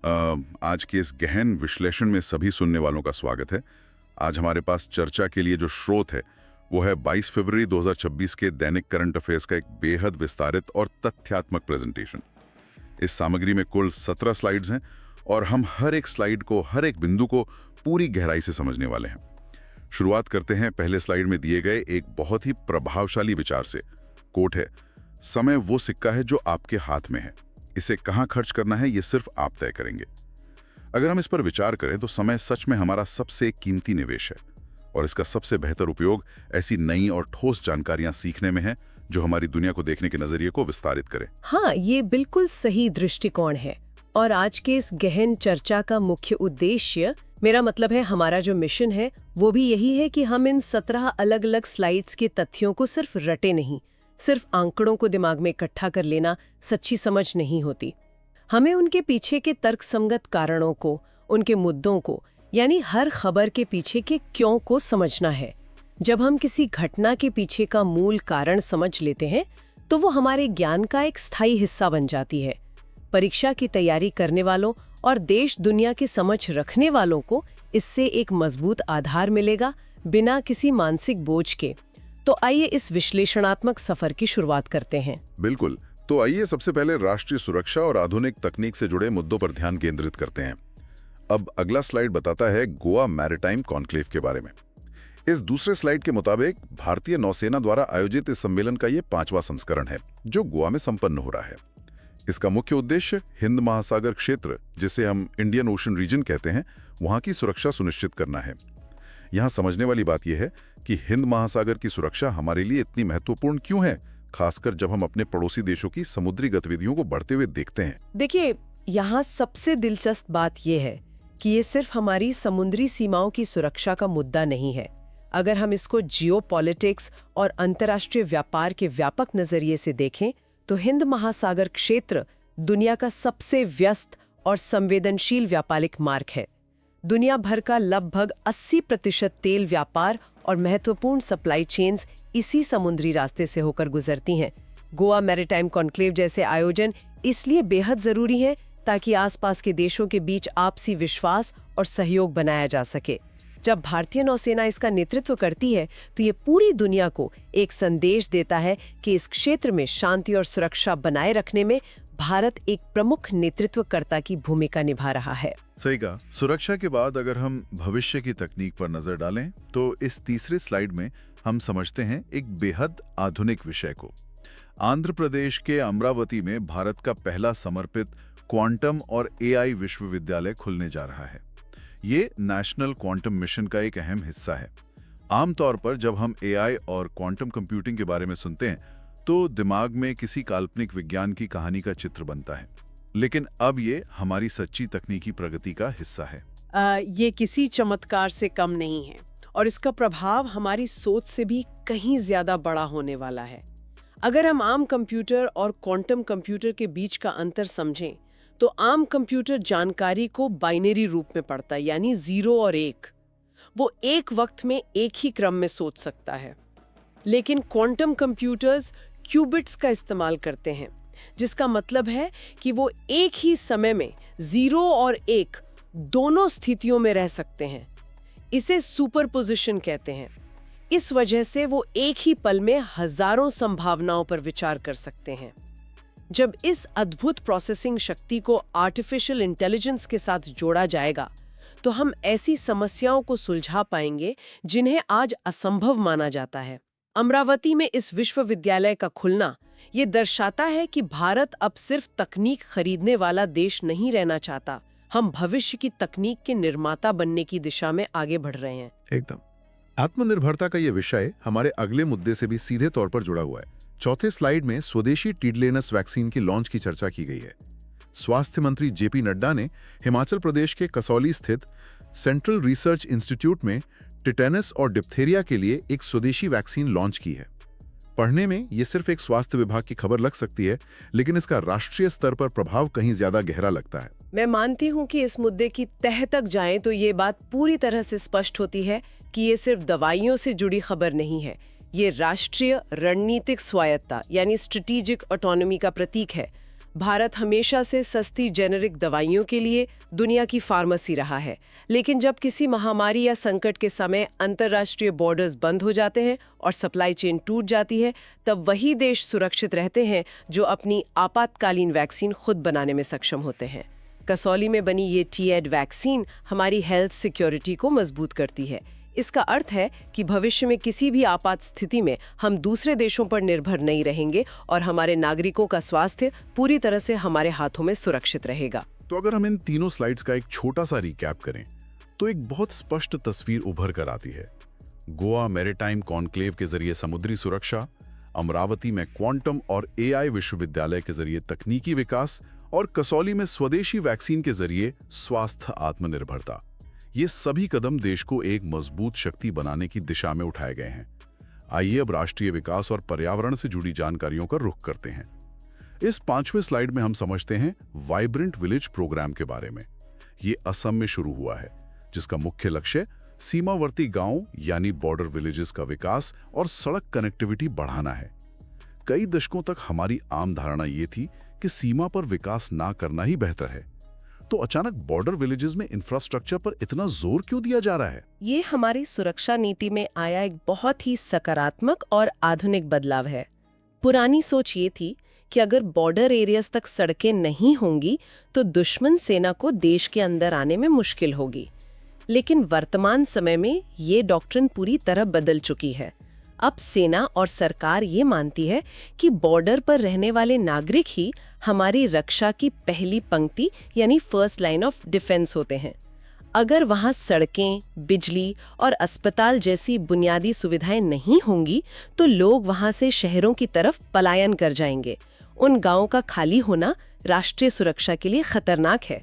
आज के इस गहन विश्लेषण में सभी सुनने वालों का स्वागत है। आज हमारे पास चर्चा के लिए जो स्रोत है वो है 22 फरवरी 2026 के दैनिक करंट अफेयर्स का एक बेहद विस्तारित और तथ्यात्मक प्रेजेंटेशन। इस सामग्री में कुल 17 स्लाइड्स हैं और हम हर एक स्लाइड को, हर एक बिंदु को पूरी गहराई से समझने वाले हैं। शुरुआत करते हैं पहले स्लाइड में दिए गए एक बहुत ही प्रभावशाली विचार से। कोट है, समय वो सिक्का है जो आपके हाथ में है, इसे कहां खर्च करना है ये सिर्फ आप तय करेंगे। अगर हम इस पर विचार करें तो समय सच में हमारा सबसे कीमती निवेश है और इसका सबसे बेहतर उपयोग ऐसी नई और ठोस जानकारियां सीखने में है जो हमारी दुनिया को देखने के नजरिए को विस्तारित करे। हाँ, ये बिल्कुल सही दृष्टिकोण है और आज के इस गहन चर्चा का मुख्य उद्देश्य, मेरा मतलब है हमारा जो मिशन है, वो भी यही है कि हम इन 17 अलग अलग स्लाइड्स के तथ्यों को सिर्फ रटे नहीं, सिर्फ आंकड़ों को दिमाग में इकट्ठा कर लेना सच्ची समझ नहीं होती। हमें उनके पीछे के तर्कसंगत कारणों को, उनके मुद्दों को, यानी हर खबर के पीछे के क्यों को समझना है। जब हम किसी घटना के पीछे का मूल कारण समझ लेते हैं तो वो हमारे ज्ञान का एक स्थायी हिस्सा बन जाती है। परीक्षा की तैयारी करने वालों और देश दुनिया की समझ रखने वालों को इससे एक मजबूत आधार मिलेगा, बिना किसी मानसिक बोझ के। तो आइए इस विश्लेषणात्मक सफर की शुरुआत करते हैं। बिल्कुल, तो आइए सबसे पहले राष्ट्रीय सुरक्षा और आधुनिक तकनीक से जुड़े मुद्दों पर ध्यान केंद्रित करते हैं। अब अगला स्लाइड बताता है गोवा मैरिटाइम कॉन्क्लेव के बारे में। इस दूसरे स्लाइड के मुताबिक भारतीय नौसेना द्वारा आयोजित इस सम्मेलन का ये 5वां संस्करण है जो गोवा में संपन्न हो रहा है। इसका मुख्य उद्देश्य हिंद महासागर क्षेत्र, जिसे हम इंडियन ओशन रीजन कहते हैं, वहां की सुरक्षा सुनिश्चित करना है। यहाँ समझने वाली बात यह है कि हिंद महासागर की सुरक्षा हमारे लिए इतनी महत्वपूर्ण क्यों है, खासकर जब हम अपने पड़ोसी देशों की समुद्री गतिविधियों को बढ़ते हुए देखते हैं। देखिए, यहाँ सबसे दिलचस्प बात यह है कि ये सिर्फ हमारी समुद्री सीमाओं की सुरक्षा का मुद्दा नहीं है। अगर हम इसको जियोपॉलिटिक्स और अंतर्राष्ट्रीय व्यापार के व्यापक नजरिए से देखें तो हिंद महासागर क्षेत्र दुनिया का सबसे व्यस्त और संवेदनशील व्यापारिक मार्ग है। दुनिया भर का लगभग 80% तेल व्यापार और महत्वपूर्ण सप्लाई चेन्स इसी समुद्री रास्ते से होकर गुजरती हैं। गोवा मैरिटाइम कॉन्क्लेव जैसे आयोजन इसलिए बेहद जरूरी है ताकि आसपास के देशों के बीच आपसी विश्वास और सहयोग बनाया जा सके। जब भारतीय नौसेना इसका नेतृत्व करती है तो ये पूरी दुनिया को एक संदेश देता है कि इस क्षेत्र में शांति और सुरक्षा बनाए रखने में भारत एक प्रमुख नेतृत्वकर्ता की भूमिका निभा रहा है। सही कहा। सुरक्षा के बाद अगर हम भविष्य की तकनीक पर नजर डालें तो इस तीसरे स्लाइड में हम समझते हैं एक बेहद आधुनिक विषय को। आंध्र प्रदेश के अमरावती में भारत का पहला समर्पित क्वांटम और एआई विश्वविद्यालय खुलने जा रहा है। ये नेशनल क्वांटम मिशन का एक अहम हिस्सा है। आमतौर पर जब हम एआई और क्वांटम कंप्यूटिंग के बारे में सुनते हैं तो दिमाग में किसी काल्पनिक विज्ञान की कहानी का चित्र बनता है, लेकिन अब ये हमारी सच्ची तकनीकी प्रगति का हिस्सा है। ये किसी चमत्कार से कम नहीं है और इसका प्रभाव हमारी सोच से भी कहीं ज्यादा बड़ा होने वाला है। अगर हम आम कंप्यूटर और क्वांटम कंप्यूटर के बीच का अंतर समझें तो आम कंप्यूटर जानकारी को बाइनरी रूप में पढ़ता है, यानी 0 और 1। वो एक वक्त में एक ही क्रम में सोच सकता है। लेकिन क्वांटम कंप्यूटर्स क्यूबिट्स का इस्तेमाल करते हैं, जिसका मतलब है कि वो एक ही समय में 0 और 1 दोनों स्थितियों में रह सकते हैं। इसे सुपरपोजिशन कहते हैं। इस वजह से वो एक ही पल में हजारों संभावनाओं पर विचार कर सकते हैं। जब इस अद्भुत प्रोसेसिंग शक्ति को आर्टिफिशियल इंटेलिजेंस के साथ जोड़ा जाएगा तो हम ऐसी समस्याओं को सुलझा पाएंगे जिन्हें आज असंभव माना जाता है। अमरावती में इस विश्वविद्यालय का खुलना ये दर्शाता है कि भारत अब सिर्फ तकनीक खरीदने वाला देश नहीं रहना चाहता, हम भविष्य की तकनीक के निर्माता बनने की दिशा में आगे बढ़ रहे हैं। एकदम। आत्मनिर्भरता का ये विषय हमारे अगले मुद्दे से भी सीधे तौर पर जुड़ा हुआ है। चौथे स्लाइड में स्वदेशी टिडलेनस वैक्सीन की लॉन्च की चर्चा की गई है। स्वास्थ्य मंत्री जेपी नड्डा ने हिमाचल प्रदेश के कसौली स्थित सेंट्रल रिसर्च इंस्टीट्यूट में टिटेनस और डिप्थेरिया के लिए एक स्वदेशी वैक्सीन लॉन्च की है। पढ़ने में ये सिर्फ एक स्वास्थ्य विभाग की खबर लग सकती है, लेकिन इसका राष्ट्रीय स्तर पर प्रभाव कहीं ज्यादा गहरा लगता है। मैं मानती हूँ कि इस मुद्दे की तह तक जाएं तो ये बात पूरी तरह से स्पष्ट होती है कि ये सिर्फ दवाइयों से जुड़ी खबर नहीं है, ये राष्ट्रीय रणनीतिक स्वायत्ता यानी स्ट्रेटेजिक ऑटोनॉमी का प्रतीक है। भारत हमेशा से सस्ती जेनेरिक दवाइयों के लिए दुनिया की फार्मेसी रहा है, लेकिन जब किसी महामारी या संकट के समय अंतर्राष्ट्रीय बॉर्डर्स बंद हो जाते हैं और सप्लाई चेन टूट जाती है, तब वही देश सुरक्षित रहते हैं जो अपनी आपातकालीन वैक्सीन खुद बनाने में सक्षम होते हैं। कसौली में बनी ये टी-एड वैक्सीन हमारी हेल्थ सिक्योरिटी को मजबूत करती है। इसका अर्थ है कि भविष्य में किसी भी आपात स्थिति में हम दूसरे देशों पर निर्भर नहीं रहेंगे और हमारे नागरिकों का स्वास्थ्य पूरी तरह से हमारे हाथों में सुरक्षित रहेगा। तो अगर हम इन तीनों स्लाइड्स का एक छोटा सा रिकैप करें तो एक बहुत स्पष्ट तस्वीर उभर कर आती है। गोवा मैरीटाइम कॉन्क्लेव के जरिए समुद्री सुरक्षा, अमरावती में क्वांटम और एआई विश्वविद्यालय के जरिए तकनीकी विकास और कसौली में स्वदेशी वैक्सीन के जरिए स्वास्थ्य आत्मनिर्भरता। ये सभी कदम देश को एक मजबूत शक्ति बनाने की दिशा में उठाए गए हैं। आइए अब राष्ट्रीय विकास और पर्यावरण से जुड़ी जानकारियों का रुख करते हैं। इस 5वें स्लाइड में हम समझते हैं वाइब्रेंट विलेज प्रोग्राम के बारे में। ये असम में शुरू हुआ है, जिसका मुख्य लक्ष्य सीमावर्ती गांव यानी बॉर्डर विलेजेस का विकास और सड़क कनेक्टिविटी बढ़ाना है। कई दशकों तक हमारी आम धारणा ये थी कि सीमा पर विकास ना करना ही बेहतर है, तो अचानक बॉर्डर विलेजेस में इंफ्रास्ट्रक्चर पर इतना जोर क्यों दिया जा रहा है? ये हमारी सुरक्षा नीति में आया एक बहुत ही सकारात्मक और आधुनिक बदलाव है। पुरानी सोच ये थी कि अगर बॉर्डर एरियाज तक सड़कें नहीं होंगी तो दुश्मन सेना को देश के अंदर आने में मुश्किल होगी। लेकिन वर्तमान समय में ये डॉक्ट्रिन पूरी तरह बदल चुकी है। अब सेना और सरकार ये मानती है कि बॉर्डर पर रहने वाले नागरिक ही हमारी रक्षा की पहली पंक्ति यानी फर्स्ट लाइन ऑफ डिफेंस होते हैं। अगर वहाँ सड़कें, बिजली और अस्पताल जैसी बुनियादी सुविधाएं नहीं होंगी तो लोग वहाँ से शहरों की तरफ पलायन कर जाएंगे। उन गांवों का खाली होना राष्ट्रीय सुरक्षा के लिए खतरनाक है।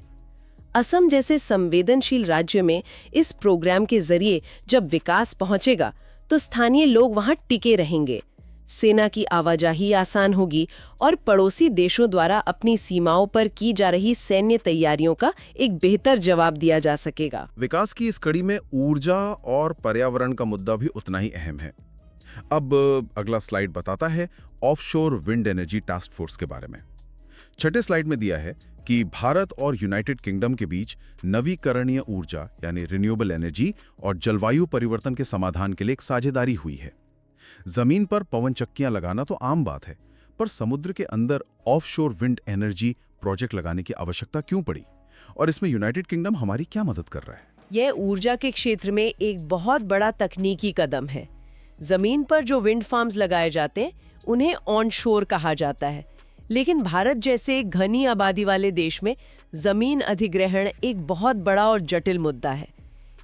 असम जैसे संवेदनशील राज्य में इस प्रोग्राम के जरिए जब विकास पहुंचेगा तो स्थानीय लोग वहां टिके रहेंगे, सेना की आवाजाही आसान होगी और पड़ोसी देशों द्वारा अपनी सीमाओं पर की जा रही सैन्य तैयारियों का एक बेहतर जवाब दिया जा सकेगा। विकास की इस कड़ी में ऊर्जा और पर्यावरण का मुद्दा भी उतना ही अहम है। अब अगला स्लाइड बताता है offshore wind energy task force के बारे में। छठे स्लाइड में दिया है कि भारत और यूनाइटेड किंगडम के बीच नवीकरणीय ऊर्जा यानी रिन्यूएबल एनर्जी और जलवायु परिवर्तन के समाधान के लिए एक साझेदारी हुई है। जमीन पर पवन चक्कियां लगाना तो आम बात है, पर समुद्र के अंदर ऑफशोर विंड एनर्जी प्रोजेक्ट लगाने की आवश्यकता क्यों पड़ी और इसमें यूनाइटेड किंगडम हमारी क्या मदद कर रहा है? यह ऊर्जा के क्षेत्र में एक बहुत बड़ा तकनीकी कदम है। जमीन पर जो विंड फार्म्स लगाए जाते हैं उन्हें ऑनशोर कहा जाता है, लेकिन भारत जैसे एक घनी आबादी वाले देश में जमीन अधिग्रहण एक बहुत बड़ा और जटिल मुद्दा है।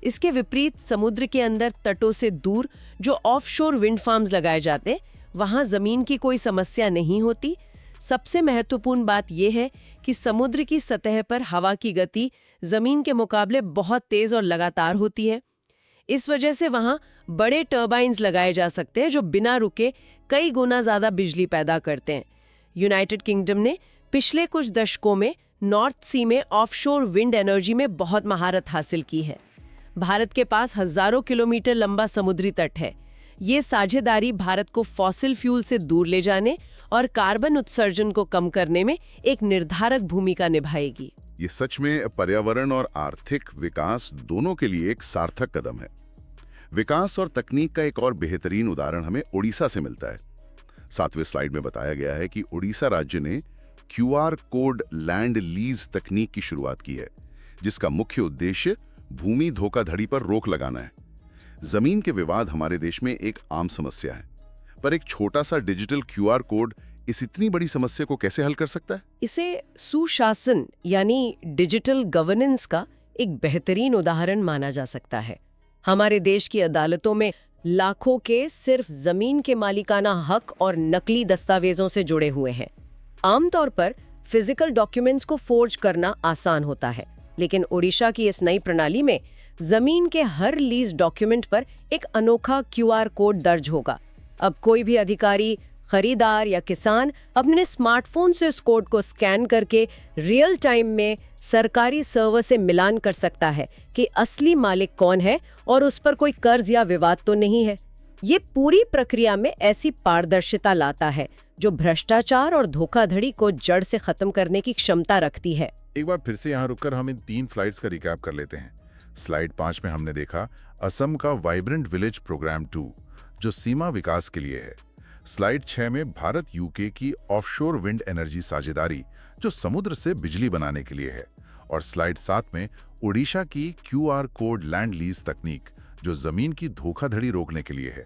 इसके विपरीत समुद्र के अंदर तटों से दूर जो ऑफशोर विंड फार्म्स लगाए जाते हैं, वहां जमीन की कोई समस्या नहीं होती। सबसे महत्वपूर्ण बात यह है कि समुद्र की सतह पर हवा की गति जमीन के मुकाबले बहुत तेज और लगातार होती है। इस वजह से वहां बड़े टर्बाइन्स लगाए जा सकते हैं जो बिना रुके कई गुना ज्यादा बिजली पैदा करते हैं। यूनाइटेड किंगडम ने पिछले कुछ दशकों में नॉर्थ सी में ऑफशोर विंड एनर्जी में बहुत महारत हासिल की है। भारत के पास हजारों किलोमीटर लंबा समुद्री तट है। ये साझेदारी भारत को फॉसिल फ्यूल से दूर ले जाने और कार्बन उत्सर्जन को कम करने में एक निर्धारक भूमिका निभाएगी। ये सच में पर्यावरण और आर्थिक विकास दोनों के लिए एक सार्थक कदम है। विकास और तकनीक का एक और बेहतरीन उदाहरण हमें ओडिशा से मिलता है। 7वें स्लाइड में बताया गया है कि ओडिशा राज्य ने QR कोड लैंड लीज तकनीक की शुरुआत की है, जिसका मुख्य उद्देश्य भूमि धोखाधड़ी पर रोक लगाना है। जमीन के विवाद हमारे देश में एक आम समस्या है, पर एक छोटा सा डिजिटल QR कोड इस इतनी बड़ी समस्या को कैसे हल कर सकता है? इसे सुशासन यानी डिजिटल गवर्नेंस का एक बेहतरीन उदाहरण माना जा सकता है। हमारे देश की अदालतों में लाखों के सिर्फ जमीन के मालिकाना हक और नकली दस्तावेजों से जुड़े हुए हैं। आमतौर पर फिजिकल डॉक्यूमेंट्स को फोर्ज करना आसान होता है, लेकिन ओडिशा की इस नई प्रणाली में जमीन के हर लीज डॉक्यूमेंट पर एक अनोखा QR कोड दर्ज होगा। अब कोई भी अधिकारी, खरीदार या किसान अपने स्मार्टफोन से इस कोड को स्कैन करके रियल टाइम में सरकारी सर्वर से मिलान कर सकता है कि असली मालिक कौन है और उस पर कोई कर्ज या विवाद तो नहीं है। ये पूरी प्रक्रिया में ऐसी पारदर्शिता लाता है जो भ्रष्टाचार और धोखाधड़ी को जड़ से खत्म करने की क्षमता रखती है। एक बार फिर से यहाँ रुककर हम इन 3 स्लाइड्स का रिकैप कर लेते हैं। स्लाइड 5 में हमने देखा असम का वाइब्रेंट विलेज प्रोग्राम 2 जो सीमा विकास के लिए है। स्लाइड 6 में भारत यूके की ऑफशोर विंड एनर्जी साझेदारी जो समुद्र से बिजली बनाने के लिए है। और स्लाइड 7 में ओडिशा की QR कोड लैंड लीज तकनीक जो जमीन की धोखाधड़ी रोकने के लिए है।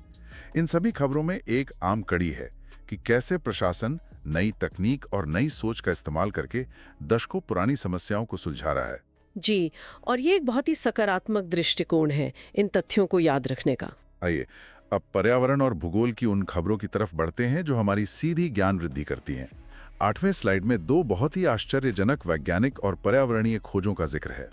इन सभी खबरों में एक आम कड़ी है कि कैसे प्रशासन नई तकनीक और नई सोच का इस्तेमाल करके दशकों पुरानी समस्याओं को सुलझा रहा है। जी, और ये एक बहुत ही सकारात्मक दृष्टिकोण है इन तथ्यों को याद रखने का। आइए अब पर्यावरण और भूगोल की उन खबरों की तरफ बढ़ते हैं जो हमारी सीधी ज्ञान वृद्धि करती हैं। 8वें स्लाइड में 2 बहुत ही आश्चर्यजनक वैज्ञानिक और पर्यावरणीय खोजों का जिक्र है।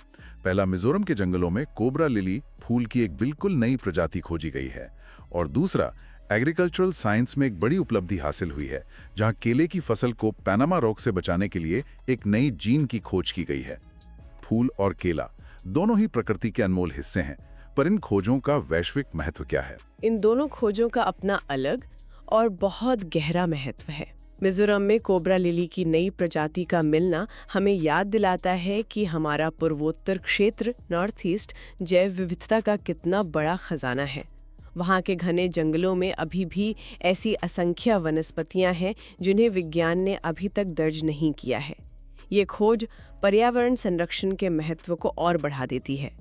पहला, मिजोरम के जंगलों में कोबरा लिली फूल की एक बिल्कुल नई प्रजाति खोजी गई है। और दूसरा, एग्रीकल्चरल साइंस में एक बड़ी उपलब्धि हासिल हुई है जहां केले की फसल को पैनामा रोग से बचाने के लिए एक नई जीन की खोज की गई है। फूल और केला दोनों ही प्रकृति के अनमोल हिस्से हैं, पर इन खोजों का वैश्विक महत्व क्या है? इन दोनों खोजों का अपना अलग और बहुत गहरा महत्व है। मिजोरम में कोबरा लिली की नई प्रजाति का मिलना हमें याद दिलाता है कि हमारा पूर्वोत्तर क्षेत्र नॉर्थ ईस्ट जैव विविधता का कितना बड़ा खजाना है। वहाँ के घने जंगलों में अभी भी ऐसी असंख्य वनस्पतियाँ हैं जिन्हें विज्ञान ने अभी तक दर्ज नहीं किया है। ये खोज पर्यावरण संरक्षण के महत्व को और बढ़ा देती है।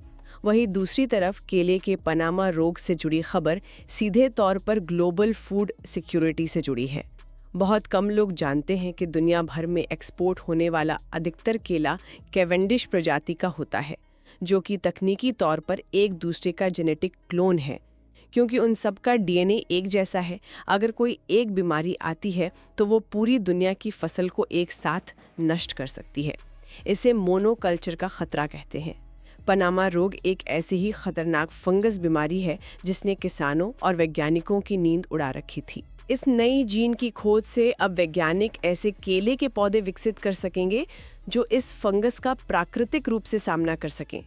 वहीं दूसरी तरफ केले के पनामा रोग से जुड़ी खबर सीधे तौर पर ग्लोबल फूड सिक्योरिटी से जुड़ी है। बहुत कम लोग जानते हैं कि दुनिया भर में एक्सपोर्ट होने वाला अधिकतर केला कैवेंडिश प्रजाति का होता है, जो कि तकनीकी तौर पर एक दूसरे का जेनेटिक क्लोन है। क्योंकि उन सब का DNA एक जैसा है, अगर कोई एक बीमारी आती है तो वो पूरी दुनिया की फसल को एक साथ नष्ट कर सकती है। इसे मोनोकल्चर का खतरा कहते हैं। पनामा रोग एक ऐसी ही खतरनाक फंगस बीमारी है जिसने किसानों और वैज्ञानिकों की नींद उड़ा रखी थी। इस नई जीन की खोज से अब वैज्ञानिक ऐसे केले के पौधे विकसित कर सकेंगे जो इस फंगस का प्राकृतिक रूप से सामना कर सकें।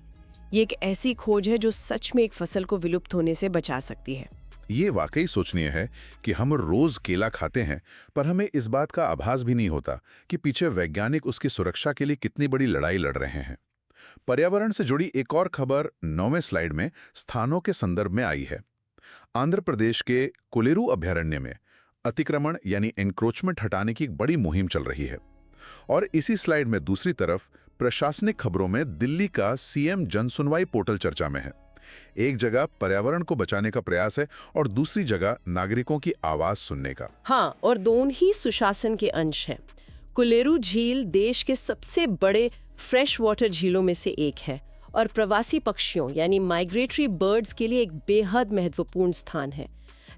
ये एक ऐसी खोज है जो सच में एक फसल को विलुप्त होने से बचा सकती है। ये वाकई सोचनीय है कि हम रोज केला खाते हैं, पर हमें इस बात का आभास भी नहीं होता कि पीछे वैज्ञानिक उसकी सुरक्षा के लिए कितनी बड़ी लड़ाई लड़ रहे हैं। पर्यावरण से जुड़ी एक और खबर 9वें स्लाइड में स्थानों के संदर्भ में आई है। आंध्र प्रदेश के कोलेरू अभयारण्य में अतिक्रमण यानी एंक्रोचमेंट हटाने की एक बड़ी मुहिम चल रही है। और इसी स्लाइड में दूसरी तरफ प्रशासनिक खबरों में दिल्ली का CM जनसुनवाई पोर्टल चर्चा में है। एक जगह पर्यावरण को बचाने का प्रयास है और दूसरी जगह नागरिकों की आवाज सुनने का। हाँ, और दोनों ही सुशासन के अंश हैं। कोलेरू झील देश के सबसे बड़े फ्रेश वाटर झीलों में से एक है और प्रवासी पक्षियों यानी माइग्रेटरी बर्ड्स के लिए एक बेहद महत्वपूर्ण स्थान है।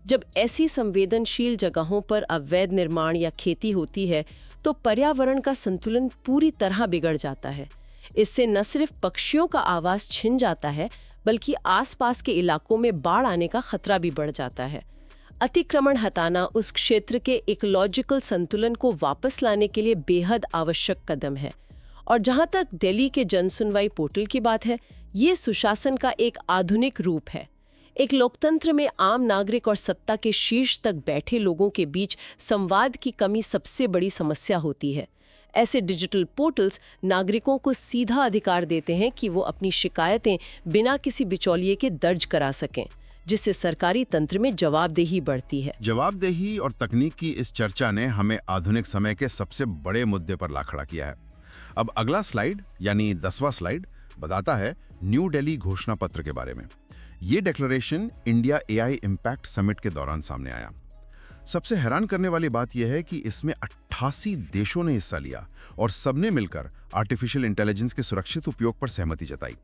जब ऐसी संवेदनशील जगहों पर अवैध निर्माण या खेती होती है तो पर्यावरण का संतुलन पूरी तरह बिगड़ जाता है। इससे न सिर्फ पक्षियों का आवास छिन जाता है बल्कि आसपास के इलाकों में बाढ़ आने का खतरा भी बढ़ जाता है। अतिक्रमण हटाना उस क्षेत्र के इकोलॉजिकल संतुलन को वापस लाने के लिए बेहद आवश्यक कदम है। और जहां तक दिल्ली के जनसुनवाई पोर्टल की बात है, ये सुशासन का एक आधुनिक रूप है। एक लोकतंत्र में आम नागरिक और सत्ता के शीर्ष तक बैठे लोगों के बीच संवाद की कमी सबसे बड़ी समस्या होती है। ऐसे डिजिटल पोर्टल्स नागरिकों को सीधा अधिकार देते हैं कि वो अपनी शिकायतें बिना किसी बिचौलिए के दर्ज करा सकें, जिससे सरकारी तंत्र में जवाबदेही बढ़ती है। जवाबदेही और तकनीक की इस चर्चा ने हमें आधुनिक समय के सबसे बड़े मुद्दे पर ला खड़ा किया है। अब अगला स्लाइड यानी 10वां स्लाइड बताता है न्यू दिल्ली घोषणा पत्र के बारे में। ये declaration India AI impact summit के दौरान सामने आया। सबसे हैरान करने वाली बात यह है कि इसमें 88 देशों ने हिस्सा लिया और सबने मिलकर आर्टिफिशियल इंटेलिजेंस के सुरक्षित उपयोग पर सहमति जताई।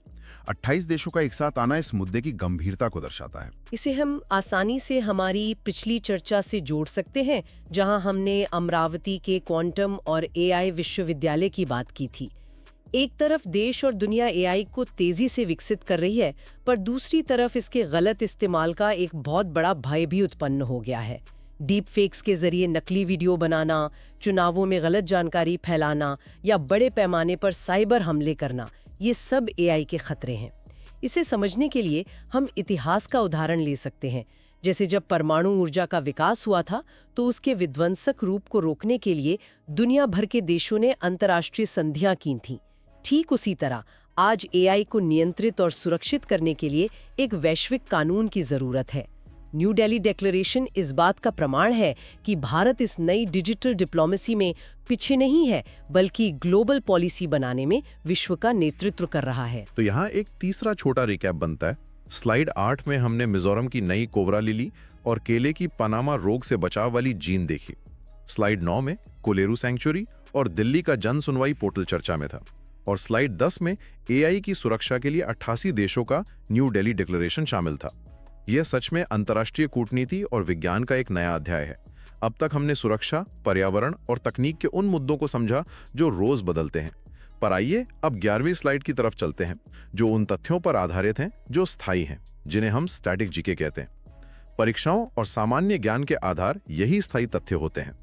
28 देशों का एक साथ आना इस मुद्दे की गंभीरता को दर्शाता है। इसे हम आसानी से हमारी पिछली चर्चा से जोड़ सकते हैं, जहां हमने अमरावती के क्वांटम और AI विश्वविद्यालय की बात की थी। एक तरफ देश और दुनिया AI को तेजी से विकसित कर रही है, पर दूसरी तरफ इसके गलत इस्तेमाल का एक बहुत बड़ा भय भी उत्पन्न हो गया है। डीप फेक्स के जरिए नकली वीडियो बनाना, चुनावों में गलत जानकारी फैलाना या बड़े पैमाने पर साइबर हमले करना, ये सब AI के खतरे हैं। इसे समझने के लिए हम इतिहास का उदाहरण ले सकते हैं। जैसे जब परमाणु ऊर्जा का विकास हुआ था तो उसके विध्वंसक रूप को रोकने के लिए दुनिया भर के देशों ने अंतर्राष्ट्रीय संधियां की थीं। ठीक उसी तरह आज एआई को नियंत्रित और सुरक्षित करने के लिए एक वैश्विक कानून की जरूरत है। न्यू दिल्ली डिक्लेरेशन इस बात का प्रमाण है कि भारत इस नई डिजिटल डिप्लोमेसी में पीछे नहीं है, बल्कि ग्लोबल पॉलिसी बनाने में विश्व का नेतृत्व कर रहा है। तो यहाँ एक तीसरा छोटा रिकैप बनता है। स्लाइड 8 में हमने मिजोरम की नई कोबरा लिली और केले की पनामा रोग से बचाव वाली जीन देखी। स्लाइड 9 में कोलेरू सैंक्चुरी और दिल्ली का जन सुनवाई पोर्टल चर्चा में था। और स्लाइड 10 में एआई की सुरक्षा के लिए 88 देशों का न्यू दिल्ली डिक्लेरेशन शामिल था। यह सच में अंतर्राष्ट्रीय कूटनीति और विज्ञान का एक नया अध्याय है। अब तक हमने सुरक्षा, पर्यावरण और तकनीक के उन मुद्दों को समझा जो रोज बदलते हैं। पर आइए अब 11वीं स्लाइड की तरफ चलते हैं, जो उन तथ्यों पर आधारित हैं जो स्थायी हैं, जिन्हें हम स्टैटिक जीके कहते हैं। परीक्षाओं और सामान्य ज्ञान के आधार यही स्थायी तथ्य होते हैं।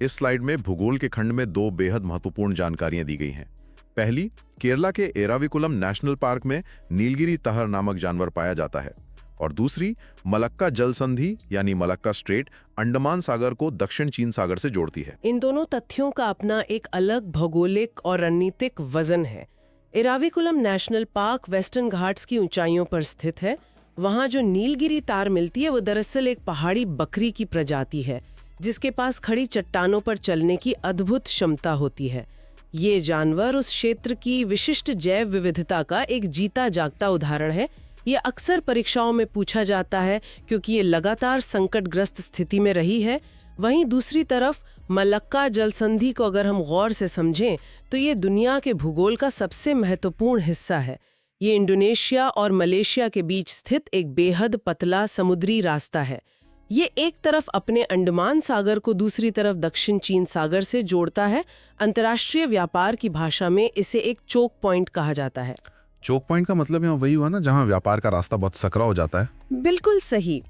इस स्लाइड में भूगोल के खंड में 2 बेहद महत्वपूर्ण जानकारियां दी गई हैं। पहली, केरला के एराविकुलम नेशनल पार्क में नीलगिरी तहर नामक जानवर पाया जाता है। और दूसरी, मलक्का जल संधि यानी मलक्का स्ट्रेट अंडमान सागर को दक्षिण चीन सागर से जोड़ती है। इन दोनों तथ्यों का अपना एक अलग भौगोलिक और रणनीतिक वजन है। Eravikulam national park western Ghats की ऊंचाइयों पर स्थित है। वहां जो नीलगिरी तार मिलती है वो दरअसल एक पहाड़ी बकरी की प्रजाति है, जिसके पास खड़ी चट्टानों पर चलने की अद्भुत क्षमता होती है। ये जानवर उस क्षेत्र की विशिष्ट जैव विविधता का एक जीता जागता उदाहरण है। ये अक्सर परीक्षाओं में पूछा जाता है क्योंकि ये लगातार संकटग्रस्त स्थिति में रही है। वहीं दूसरी तरफ मलक्का जलसंधि को अगर हम गौर से समझें तो ये दुनिया के भूगोल का सबसे महत्वपूर्ण हिस्सा है। ये इंडोनेशिया और मलेशिया के बीच स्थित एक बेहद पतला समुद्री रास्ता है। ये एक तरफ अपने अंडमान सागर को दूसरी तरफ दक्षिण चीन सागर से जोड़ता है। अंतर्राष्ट्रीय व्यापार की भाषा में इसे एक चोक पॉइंट कहा जाता है। चोक पॉइंट का मतलब यहाँ वही हुआ ना जहाँ व्यापार का रास्ता बहुत सकरा हो जाता है। बिल्कुल सही।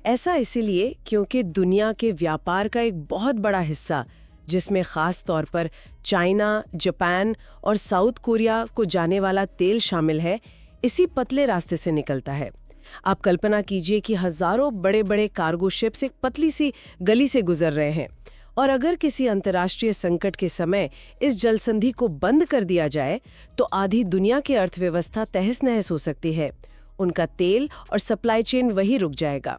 ऐसा इसीलिए क्योंकि दुनिया के व्यापार का एक बहुत बड़ा हिस्सा, जिसमें खास तौर पर चाइना, जापान और साउथ कोरिया को जाने वाला तेल शामिल है, इसी पतले रास्ते से निकलता है। आप कल्पना कीजिए कि हजारों बड़े बड़े कार्गो शिप्स एक पतली सी गली से गुजर रहे हैं, और अगर किसी अंतर्राष्ट्रीय संकट के समय इस जलसंधि को बंद कर दिया जाए तो आधी दुनिया की अर्थव्यवस्था तहस नहस हो सकती है। उनका तेल और सप्लाई चेन वही रुक जाएगा।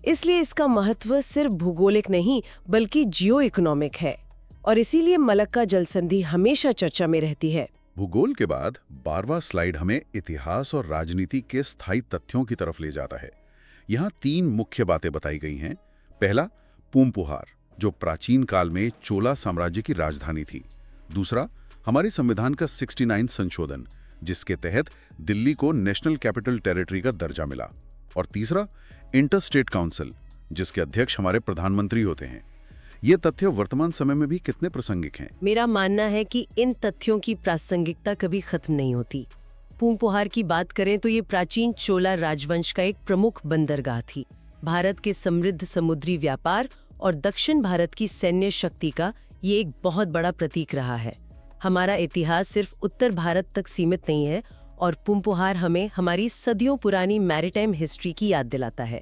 इसलिए इसका महत्व सिर्फ भूगोलिक नहीं बल्कि जियो इकोनॉमिक है, और इसीलिए मलक्का जलसंधि हमेशा चर्चा में रहती है। भूगोल के बाद 12वां स्लाइड हमें इतिहास और राजनीति के स्थायी तथ्यों की तरफ ले जाता है। यहाँ 3 मुख्य बातें बताई गई हैं। पहला, पूमपुहार, जो प्राचीन काल में चोला साम्राज्य की राजधानी थी। दूसरा, हमारे संविधान का 69 संशोधन, जिसके तहत दिल्ली को नेशनल कैपिटल टेरिटरी का दर्जा मिला। और तीसरा, इंटरस्टेट काउंसिल, जिसके अध्यक्ष हमारे प्रधानमंत्री होते हैं। ये तथ्य वर्तमान समय में भी कितने प्रासंगिक हैं? मेरा मानना है कि इन तथ्यों की प्रासंगिकता कभी खत्म नहीं होती। पूमपुहार की बात करें तो ये प्राचीन चोला राजवंश का एक प्रमुख बंदरगाह थी। भारत के समृद्ध समुद्री व्यापार और दक्षिण भारत की सैन्य शक्ति का ये एक बहुत बड़ा प्रतीक रहा है। हमारा इतिहास सिर्फ उत्तर भारत तक सीमित नहीं है, और पूमपुहार हमें हमारी सदियों पुरानी मैरीटाइम हिस्ट्री की याद दिलाता है।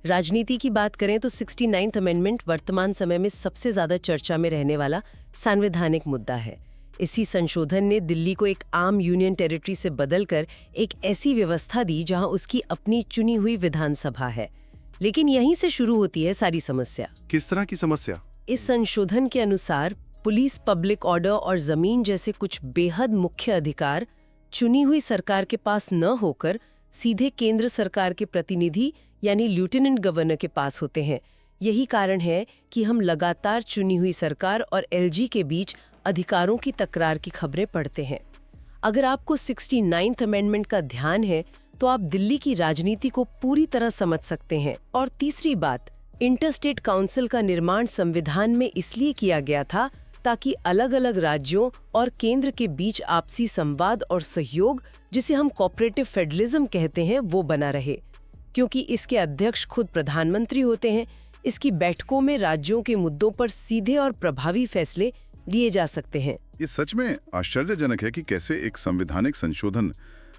राजनीति की बात करें तो 69th अमेंडमेंट वर्तमान समय में सबसे ज्यादा चर्चा में रहने वाला संवैधानिक मुद्दा है। इसी संशोधन ने दिल्ली को एक आम यूनियन टेरिटरी से बदलकर एक ऐसी व्यवस्था दी जहां उसकी अपनी चुनी हुई विधानसभा है। लेकिन यहीं से शुरू होती है सारी समस्या। किस तरह की समस्या? इस संशोधन के अनुसार पुलिस, पब्लिक ऑर्डर और जमीन जैसे कुछ बेहद मुख्य अधिकार चुनी हुई सरकार के पास न होकर सीधे केंद्र सरकार के प्रतिनिधि यानी लेफ्टिनेंट गवर्नर के पास होते हैं। यही कारण है कि हम लगातार चुनी हुई सरकार और एलजी के बीच अधिकारों की तकरार की खबरें पढ़ते हैं। अगर आपको 69th अमेंडमेंट का ध्यान है तो आप दिल्ली की राजनीति को पूरी तरह समझ सकते हैं। और तीसरी बात, इंटरस्टेट काउंसिल का निर्माण संविधान में इसलिए किया गया था ताकि अलग अलग राज्यों और केंद्र के बीच आपसी संवाद और सहयोग, जिसे हम कोऑपरेटिव फेडरलिज्म कहते हैं, वो बना रहे। क्योंकि इसके अध्यक्ष खुद प्रधानमंत्री होते हैं, इसकी बैठकों में राज्यों के मुद्दों पर सीधे और प्रभावी फैसले लिए जा सकते हैं। ये सच में आश्चर्यजनक है कि कैसे एक संवैधानिक संशोधन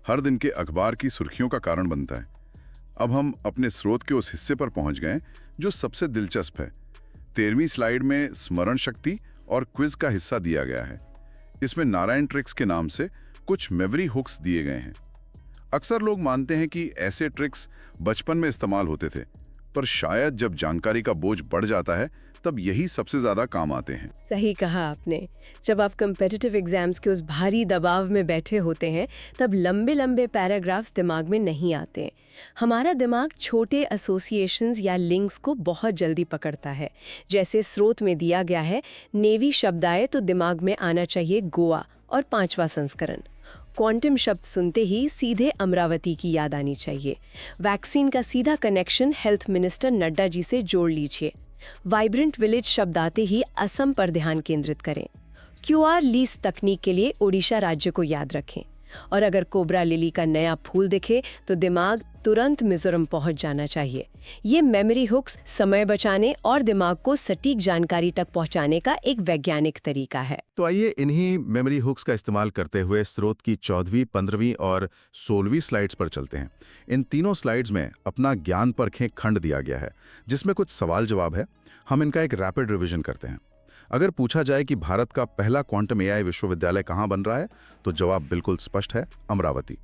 हर दिन के अखबार की सुर्खियों का कारण बनता है। अब हम अपने स्रोत के उस हिस्से पर पहुंच गए जो सबसे दिलचस्प है। 13वीं स्लाइड में स्मरण शक्ति और क्विज का हिस्सा दिया गया है। इसमें नारायण ट्रिक्स के नाम से कुछ मेमोरी हुक्स दिए गए हैं। अक्सर लोग मानते हैं कि ऐसे ट्रिक्स बचपन में इस्तेमाल होते थे, पर शायद जब जानकारी का बोझ बढ़ जाता है तब यही सबसे ज्यादा काम आते हैं। सही कहा आपने। जब आप कम्पिटिटिव एग्जाम्स के उस भारी दबाव में बैठे होते हैं तब लंबे लंबे पैराग्राफ्स दिमाग में नहीं आते। हमारा दिमाग छोटे एसोसिएशंस या लिंक्स को बहुत जल्दी पकड़ता है। जैसे स्रोत में दिया गया है, नेवी शब्द आए तो दिमाग में आना चाहिए गोवा और 5वां संस्करण। क्वांटम शब्द सुनते ही सीधे अमरावती की याद आनी चाहिए। वैक्सीन का सीधा connection health minister Nadda ji से जोड़ लीजिए। वाइब्रेंट विलेज शब्द आते ही असम पर ध्यान केंद्रित करें। क्यूआर लीज तकनीक के लिए ओडिशा राज्य को याद रखें। और अगर कोबरा लिली का नया फूल दिखे तो दिमाग तुरंत मिजोरम पहुंच जाना चाहिए। ये मेमोरी हुक्स समय बचाने और दिमाग को सटीक जानकारी तक पहुंचाने का एक वैज्ञानिक तरीका है। तो आइए इन्हीं मेमोरी हुक्स का इस्तेमाल करते हुए स्रोत की 14वीं, 15वीं और 16वीं स्लाइड्स पर चलते हैं। इन तीनों स्लाइड्स में अपना ज्ञान परखें खंड दिया गया है, जिसमें कुछ सवाल जवाब है। हम इनका एक रैपिड रिवीजन करते हैं। अगर पूछा जाए कि भारत का पहला क्वांटम एआई विश्वविद्यालय कहाँ बन रहा है, तो जवाब बिल्कुल स्पष्ट है, अमरावती।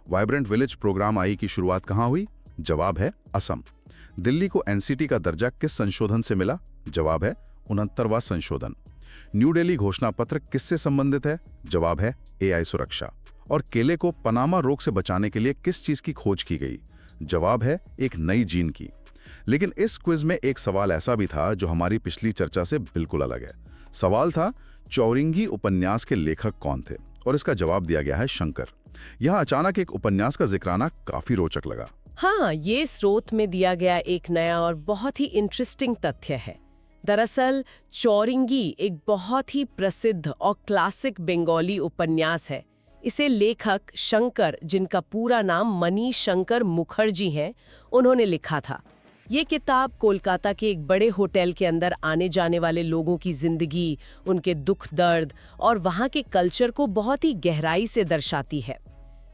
वाइब्रेंट विलेज प्रोग्राम आई की शुरुआत कहाँ हुई? जवाब है असम। दिल्ली को एनसीटी का दर्जा किस संशोधन से मिला? जवाब है 69वां संशोधन। न्यू दिल्ली घोषणा पत्र किससे संबंधित है? जवाब है एआई सुरक्षा। और केले को पनामा रोग से बचाने के लिए किस चीज की खोज की गई? जवाब है एक नई जीन की। लेकिन इस क्विज में एक सवाल ऐसा भी था जो हमारी पिछली चर्चा से बिल्कुल अलग है। सवाल था, चौरिंगी उपन्यास के लेखक कौन थे? और इसका जवाब दिया गया है शंकर। यहाँ अचानक एक उपन्यास का जिक्र आना काफी रोचक लगा। हाँ, ये स्रोत में दिया गया एक नया और बहुत ही इंटरेस्टिंग तथ्य है। दरअसल चौरिंगी एक बहुत ही प्रसिद्ध और क्लासिक बंगाली उपन्यास है। इसे लेखक शंकर, जिनका पूरा नाम मनीष शंकर मुखर्जी है, उन्होंने लिखा था। ये किताब कोलकाता के एक बड़े होटल के अंदर आने जाने वाले लोगों की जिंदगी, उनके दुख दर्द और वहाँ के कल्चर को बहुत ही गहराई से दर्शाती है।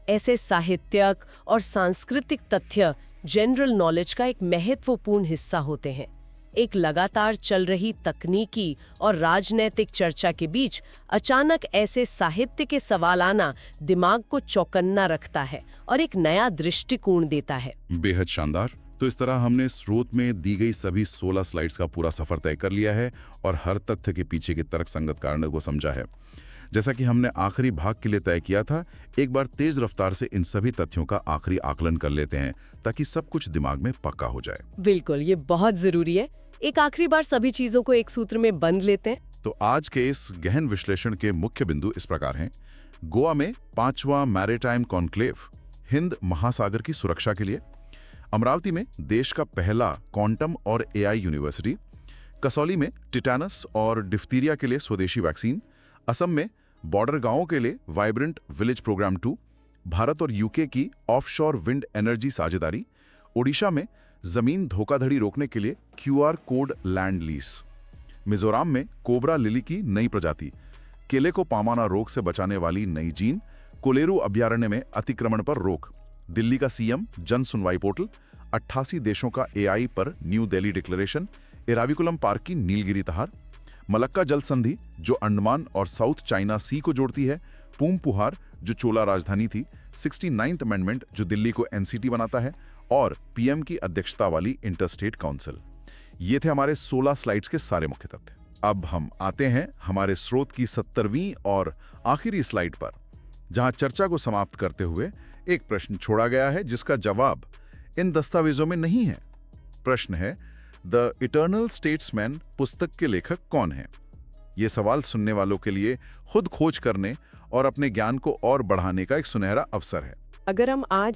ऐसे साहित्यिक और सांस्कृतिक तथ्य जनरल नॉलेज का एक महत्वपूर्ण हिस्सा होते हैं। एक लगातार चल रही तकनीकी और राजनैतिक चर्चा के बीच अचानक ऐसे साहित्य के सवाल आना दिमाग को चौकन्ना रखता है और एक नया दृष्टिकोण देता है। बेहद शानदार। तो इस तरह हमने स्रोत में दी गई सभी 16 स्लाइड्स का पूरा सफर तय कर लिया है और हर तथ्य के पीछे के तर्कसंगत कारणों को समझा है। जैसा कि हमने आखिरी भाग के लिए तय किया था, एक बार तेज रफ्तार से इन सभी तथ्यों का आखिरी आकलन कर लेते हैं ताकि सब कुछ दिमाग में पक्का हो जाए। बिल्कुल, ये बहुत जरूरी है। एक आखिरी बार सभी चीजों को एक सूत्र में बंद लेते हैं। तो आज के इस गहन विश्लेषण के मुख्य बिंदु इस प्रकार हैं। गोवा में 5वां मैरीटाइम कॉन्क्लेव हिंद महासागर की सुरक्षा के लिए, अमरावती में देश का पहला क्वांटम और एआई यूनिवर्सिटी, कसौली में टिटानस और डिफ्थीरिया के लिए स्वदेशी वैक्सीन, असम में बॉर्डर गांवों के लिए वाइब्रेंट विलेज प्रोग्राम 2, भारत और यूके की ऑफशोर विंड एनर्जी साझेदारी, ओडिशा में जमीन धोखाधड़ी रोकने के लिए QR code land lease, Mizoram में कोबरा लिली की नई प्रजाति, केले को पामाना रोग से बचाने वाली नई जीन, कोलेरू अभयारण्य में अतिक्रमण पर रोक, दिल्ली का सीएम जन सुनवाई पोर्टल, 88 देशों का एआई पर new Delhi declaration, Eravikulam park की नीलगिरी तहार, मलक्का जल संधि जो अंडमान और साउथ चाइना सी को जोड़ती है, पूम पुहार जो चोला राजधानी थी, 69th अमेंडमेंट जो दिल्ली को एनसीटी बनाता है, और पीएम की अध्यक्षता वाली इंटरस्टेट काउंसिल। ये थे हमारे 16 स्लाइड्स के सारे मुख्य तथ्य। अब हम आते हैं हमारे स्रोत की 70वीं और आखिरी स्लाइड पर, जहां चर्चा को समाप्त करते हुए एक प्रश्न छोड़ा गया है जिसका जवाब इन दस्तावेजों में नहीं है। प्रश्न है, द इटर्नल स्टेट्समैन पुस्तक के लेखक कौन है? ये सवाल सुनने वालों के लिए खुद खोज करने और अपने ज्ञान को और बढ़ाने का एक सुनहरा अवसर है। अगर हम आज